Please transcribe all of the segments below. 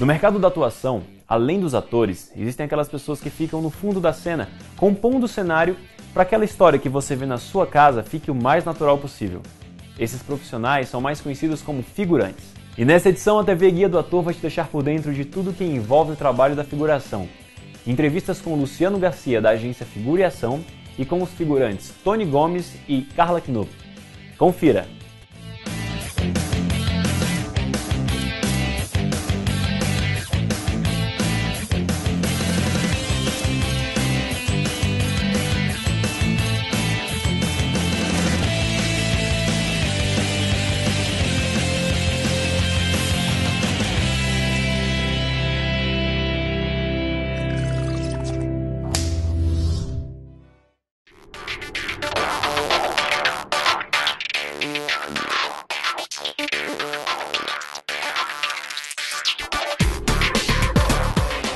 No mercado da atuação, além dos atores, existem aquelas pessoas que ficam no fundo da cena, compondo o cenário para que aquela história que você vê na sua casa fique o mais natural possível. Esses profissionais são mais conhecidos como figurantes. E nessa edição a TV Guia do Ator vai te deixar por dentro de tudo que envolve o trabalho da figuração. Entrevistas com Luciano Garcia da agência Figura e Ação e com os figurantes Tony Gomes e Carla Knopf. Confira!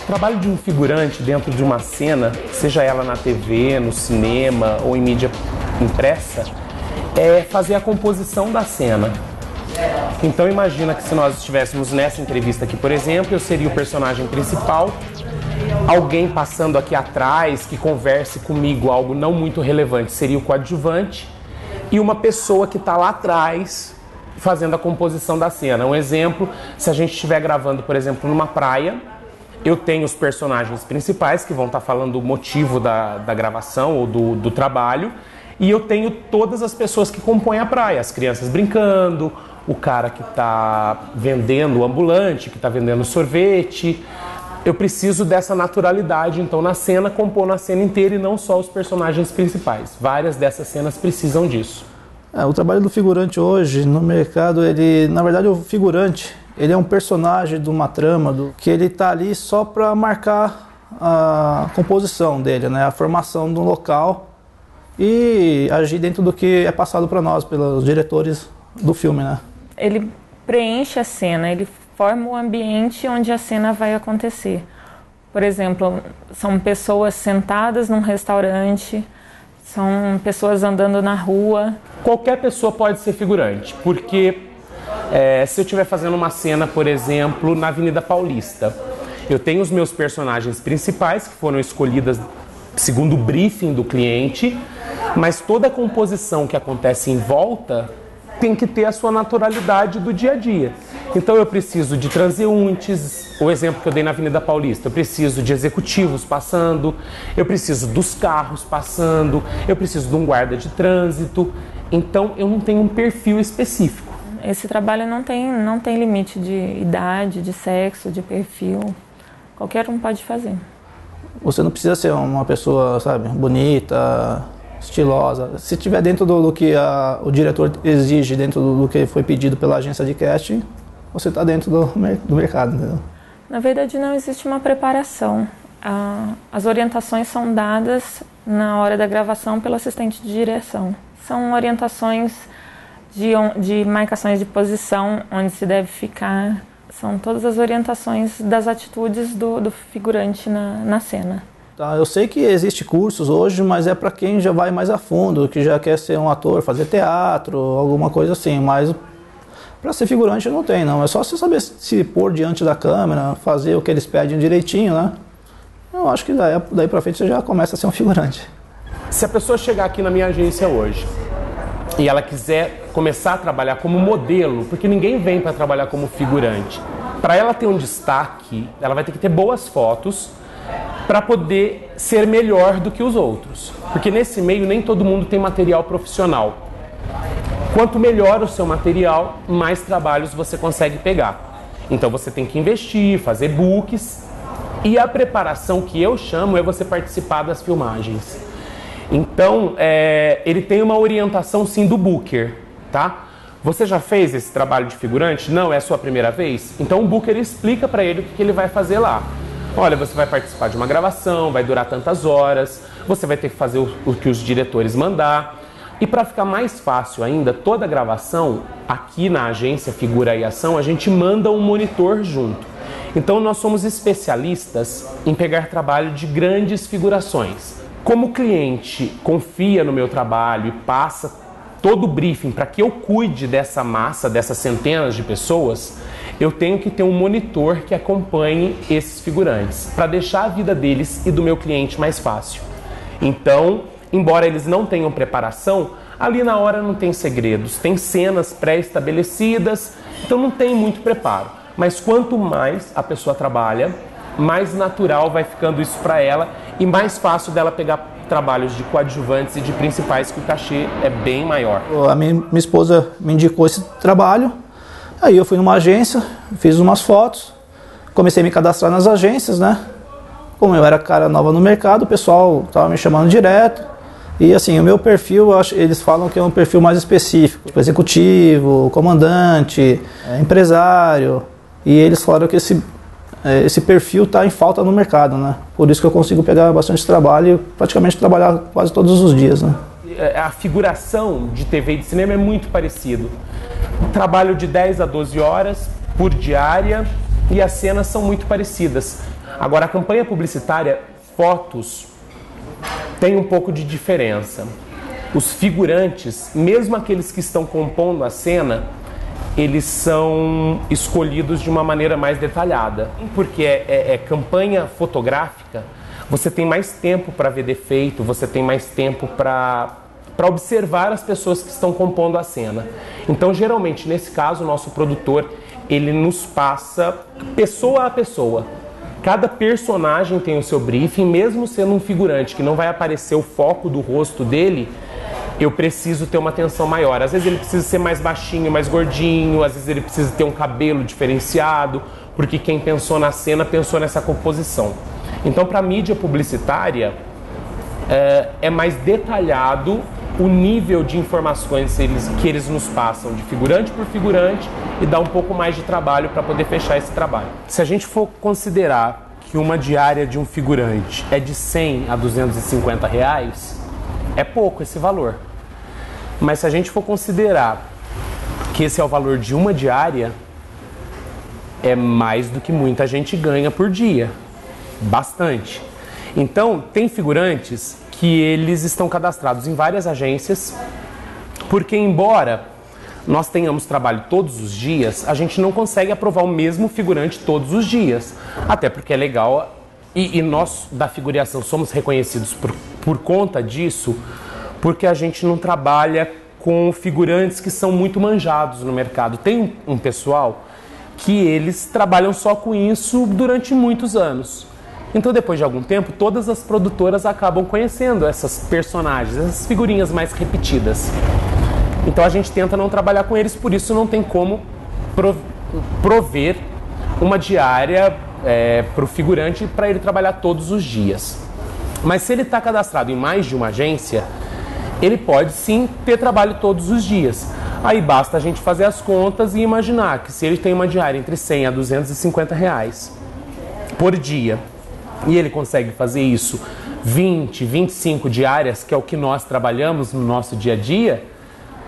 O trabalho de um figurante dentro de uma cena, seja ela na TV, no cinema ou em mídia impressa, é fazer a composição da cena. Então imagina que se nós estivéssemos nessa entrevista aqui, por exemplo, eu seria o personagem principal, alguém passando aqui atrás que converse comigo algo não muito relevante seria o coadjuvante e uma pessoa que está lá atrás fazendo a composição da cena. Um exemplo, se a gente estiver gravando, por exemplo, numa praia, eu tenho os personagens principais que vão estar falando o motivo da gravação ou do trabalho e eu tenho todas as pessoas que compõem a praia, as crianças brincando, o cara que está vendendo o ambulante, que está vendendo sorvete. Eu preciso dessa naturalidade, então, na cena, compor na cena inteira e não só os personagens principais. Várias dessas cenas precisam disso. O trabalho do figurante hoje no mercado, na verdade o figurante, ele é um personagem de uma trama, que ele está ali só para marcar a composição dele, né? A formação do local e agir dentro do que é passado para nós, pelos diretores do filme, né? Ele preenche a cena, ele forma o ambiente onde a cena vai acontecer. Por exemplo, são pessoas sentadas num restaurante, são pessoas andando na rua. Qualquer pessoa pode ser figurante, porque se eu estiver fazendo uma cena, por exemplo, na Avenida Paulista, eu tenho os meus personagens principais, que foram escolhidas segundo o briefing do cliente, mas toda a composição que acontece em volta tem que ter a sua naturalidade do dia a dia. Então eu preciso de transeuntes, o exemplo que eu dei na Avenida Paulista, eu preciso de executivos passando, eu preciso dos carros passando, eu preciso de um guarda de trânsito, então eu não tenho um perfil específico. Esse trabalho não tem limite de idade, de sexo, de perfil, qualquer um pode fazer. Você não precisa ser uma pessoa, sabe, bonita, estilosa. Se estiver dentro do que o diretor exige, dentro do que foi pedido pela agência de casting, você está dentro do mercado, entendeu? Na verdade, não existe uma preparação. As orientações são dadas na hora da gravação pelo assistente de direção. São orientações de marcações de posição, onde se deve ficar. São todas as orientações das atitudes do figurante na cena. Tá, eu sei que existe cursos hoje, mas é para quem já vai mais a fundo, que já quer ser um ator, fazer teatro, alguma coisa assim, mas para ser figurante não tem, não. É só você saber se pôr diante da câmera, fazer o que eles pedem direitinho, né? Eu acho que daí para frente você já começa a ser um figurante. Se a pessoa chegar aqui na minha agência hoje e ela quiser começar a trabalhar como modelo, porque ninguém vem para trabalhar como figurante, para ela ter um destaque, ela vai ter que ter boas fotos, para poder ser melhor do que os outros. Porque nesse meio nem todo mundo tem material profissional. Quanto melhor o seu material, mais trabalhos você consegue pegar. Então você tem que investir, fazer books. E a preparação que eu chamo é você participar das filmagens. Então, ele tem uma orientação sim do booker, tá? Você já fez esse trabalho de figurante? Não, é a sua primeira vez? Então o booker explica para ele o que ele vai fazer lá. Olha, você vai participar de uma gravação, vai durar tantas horas, você vai ter que fazer o que os diretores mandar. E para ficar mais fácil ainda, toda gravação, aqui na agência Figura e Ação, a gente manda um monitor junto. Então nós somos especialistas em pegar trabalho de grandes figurações. Como o cliente confia no meu trabalho e passa todo o briefing, para que eu cuide dessa massa, dessas centenas de pessoas, eu tenho que ter um monitor que acompanhe esses figurantes, para deixar a vida deles e do meu cliente mais fácil. Então, embora eles não tenham preparação, ali na hora não tem segredos, tem cenas pré-estabelecidas, então não tem muito preparo. Mas quanto mais a pessoa trabalha, mais natural vai ficando isso para ela e mais fácil dela pegar trabalhos de coadjuvantes e de principais, que o cachê é bem maior. A minha esposa me indicou esse trabalho, aí eu fui numa agência, fiz umas fotos, comecei a me cadastrar nas agências, né? Como eu era cara nova no mercado, o pessoal estava me chamando direto. E assim, o meu perfil, eles falam que é um perfil mais específico, tipo executivo, comandante, empresário. E eles falaram que esse perfil está em falta no mercado, né? Por isso que eu consigo pegar bastante trabalho e praticamente trabalhar quase todos os dias, né? A figuração de TV e de cinema é muito parecido. Trabalho de 10 a 12 horas por diária e as cenas são muito parecidas. Agora, a campanha publicitária, fotos, tem um pouco de diferença. Os figurantes, mesmo aqueles que estão compondo a cena, eles são escolhidos de uma maneira mais detalhada. Porque é campanha fotográfica, você tem mais tempo para ver defeito, você tem mais tempo para observar as pessoas que estão compondo a cena. Então, geralmente, nesse caso, o nosso produtor, ele nos passa pessoa a pessoa. Cada personagem tem o seu briefing, mesmo sendo um figurante que não vai aparecer o foco do rosto dele, eu preciso ter uma atenção maior. Às vezes ele precisa ser mais baixinho, mais gordinho, às vezes ele precisa ter um cabelo diferenciado, porque quem pensou na cena pensou nessa composição. Então, para a mídia publicitária, é mais detalhado o nível de informações que eles nos passam de figurante por figurante e dá um pouco mais de trabalho para poder fechar esse trabalho. Se a gente for considerar que uma diária de um figurante é de 100 a 250 reais, é pouco esse valor. Mas se a gente for considerar que esse é o valor de uma diária, é mais do que muita gente ganha por dia. Bastante. Então, tem figurantes que eles estão cadastrados em várias agências, porque embora nós tenhamos trabalho todos os dias, a gente não consegue aprovar o mesmo figurante todos os dias. Até porque é legal, e nós da figuração somos reconhecidos por conta disso, porque a gente não trabalha com figurantes que são muito manjados no mercado. Tem um pessoal que eles trabalham só com isso durante muitos anos. Então, depois de algum tempo, todas as produtoras acabam conhecendo essas personagens, essas figurinhas mais repetidas. Então, a gente tenta não trabalhar com eles, por isso não tem como prover uma diária para o figurante para ele trabalhar todos os dias. Mas se ele está cadastrado em mais de uma agência, ele pode sim ter trabalho todos os dias. Aí basta a gente fazer as contas e imaginar que se ele tem uma diária entre 100 a 250 reais por dia, e ele consegue fazer isso 20, 25 diárias, que é o que nós trabalhamos no nosso dia a dia,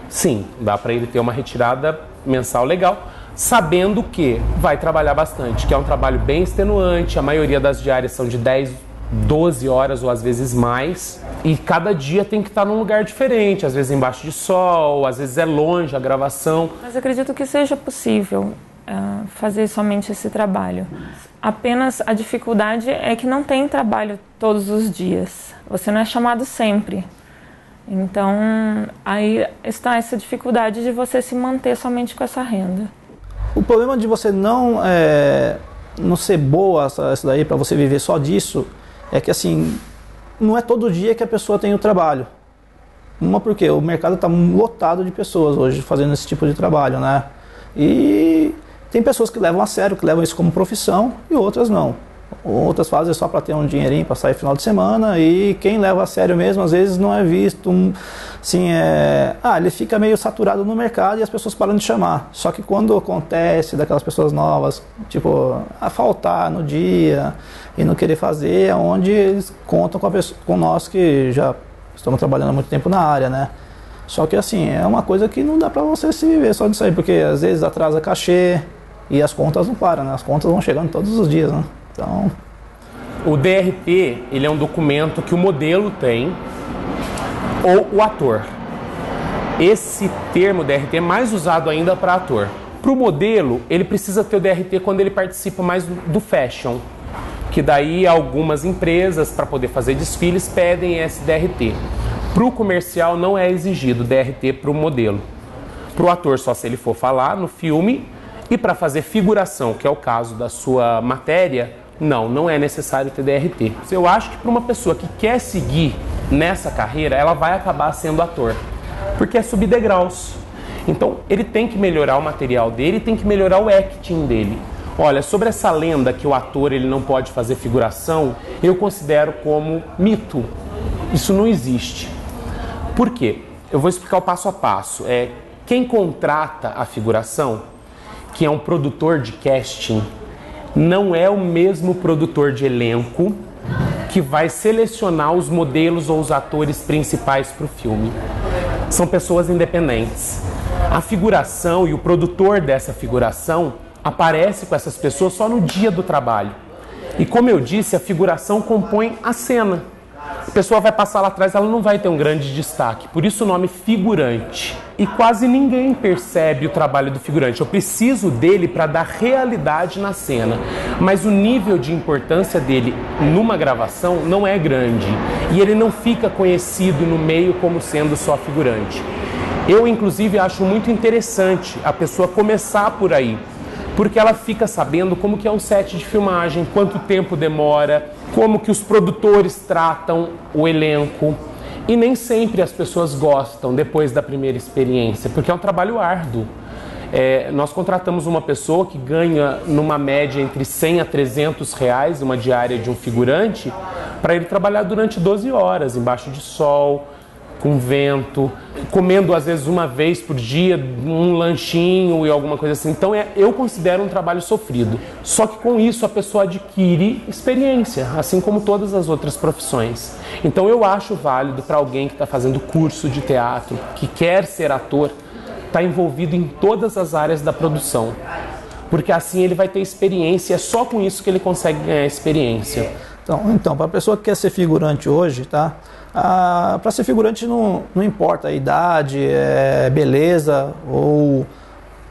sim, dá para ele ter uma retirada mensal legal, sabendo que vai trabalhar bastante, que é um trabalho bem extenuante, a maioria das diárias são de 10, 12 horas ou às vezes mais, e cada dia tem que estar num lugar diferente, às vezes embaixo de sol, às vezes é longe a gravação. Mas acredito que seja possível fazer somente esse trabalho. Apenas a dificuldade é que não tem trabalho todos os dias. Você não é chamado sempre. Então, aí está essa dificuldade de você se manter somente com essa renda. O problema de você não ser boa essa daí, para você viver só disso, é que assim, não é todo dia que a pessoa tem o trabalho. Uma porque o mercado está lotado de pessoas hoje fazendo esse tipo de trabalho, né? E tem pessoas que levam a sério, que levam isso como profissão, e outras não. Outras fazem só para ter um dinheirinho para sair final de semana, e quem leva a sério mesmo, às vezes não é visto, assim, ele fica meio saturado no mercado e as pessoas param de chamar. Só que quando acontece daquelas pessoas novas, tipo, a faltar no dia e não querer fazer, é onde eles contam com nós que já estamos trabalhando há muito tempo na área, né? Só que assim, é uma coisa que não dá para você se viver só disso aí, porque às vezes atrasa cachê e as contas não param, né? As contas vão chegando todos os dias, né? Então... O DRT, ele é um documento que o modelo tem, ou o ator. Esse termo DRT é mais usado ainda para ator. Para o modelo, ele precisa ter o DRT quando ele participa mais do fashion, que daí algumas empresas, para poder fazer desfiles, pedem esse DRT. Para o comercial não é exigido DRT para o modelo. Para o ator, só se ele for falar no filme, e para fazer figuração, que é o caso da sua matéria, não é necessário ter DRT. Eu acho que para uma pessoa que quer seguir nessa carreira, ela vai acabar sendo ator, porque é subir degraus. Então, ele tem que melhorar o material dele, tem que melhorar o acting dele. Olha, sobre essa lenda que o ator ele não pode fazer figuração, eu considero como mito. Isso não existe. Por quê? Eu vou explicar o passo a passo. Quem contrata a figuração, que é um produtor de casting, não é o mesmo produtor de elenco que vai selecionar os modelos ou os atores principais para o filme. São pessoas independentes. A figuração e o produtor dessa figuração aparece com essas pessoas só no dia do trabalho. E como eu disse, a figuração compõe a cena. A pessoa vai passar lá atrás, ela não vai ter um grande destaque. Por isso o nome figurante. E quase ninguém percebe o trabalho do figurante. Eu preciso dele para dar realidade na cena. Mas o nível de importância dele numa gravação não é grande. E ele não fica conhecido no meio como sendo só figurante. Eu, inclusive, acho muito interessante a pessoa começar por aí. Porque ela fica sabendo como que é um set de filmagem, quanto tempo demora, como que os produtores tratam o elenco. E nem sempre as pessoas gostam depois da primeira experiência, porque é um trabalho árduo. Nós contratamos uma pessoa que ganha numa média entre 100 a 300 reais, uma diária de um figurante, para ele trabalhar durante 12 horas, embaixo de sol, com vento, comendo às vezes uma vez por dia um lanchinho e alguma coisa assim. Então eu considero um trabalho sofrido. Só que com isso a pessoa adquire experiência, assim como todas as outras profissões. Então eu acho válido para alguém que está fazendo curso de teatro, que quer ser ator, estar envolvido em todas as áreas da produção. Porque assim ele vai ter experiência, é só com isso que ele consegue ganhar experiência. Então para a pessoa que quer ser figurante hoje, tá? Para ser figurante não importa a idade, beleza ou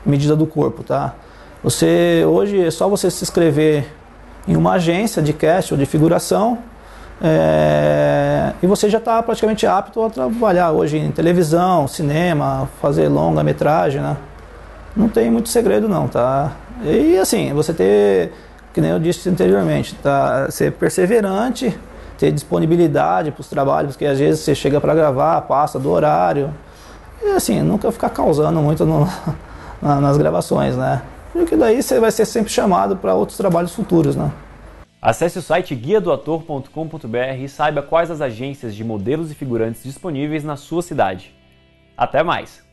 medida do corpo, tá? Hoje é só você se inscrever em uma agência de casting ou de figuração e você já está praticamente apto a trabalhar hoje em televisão, cinema, fazer longa-metragem, né? Não tem muito segredo não, tá? E assim, você ter, que nem eu disse anteriormente, tá? Ser perseverante, ter disponibilidade para os trabalhos, porque às vezes você chega para gravar, passa do horário, e assim, nunca ficar causando muito nas gravações, né? Porque daí você vai ser sempre chamado para outros trabalhos futuros, né? Acesse o site guiadoator.com.br e saiba quais as agências de modelos e figurantes disponíveis na sua cidade. Até mais!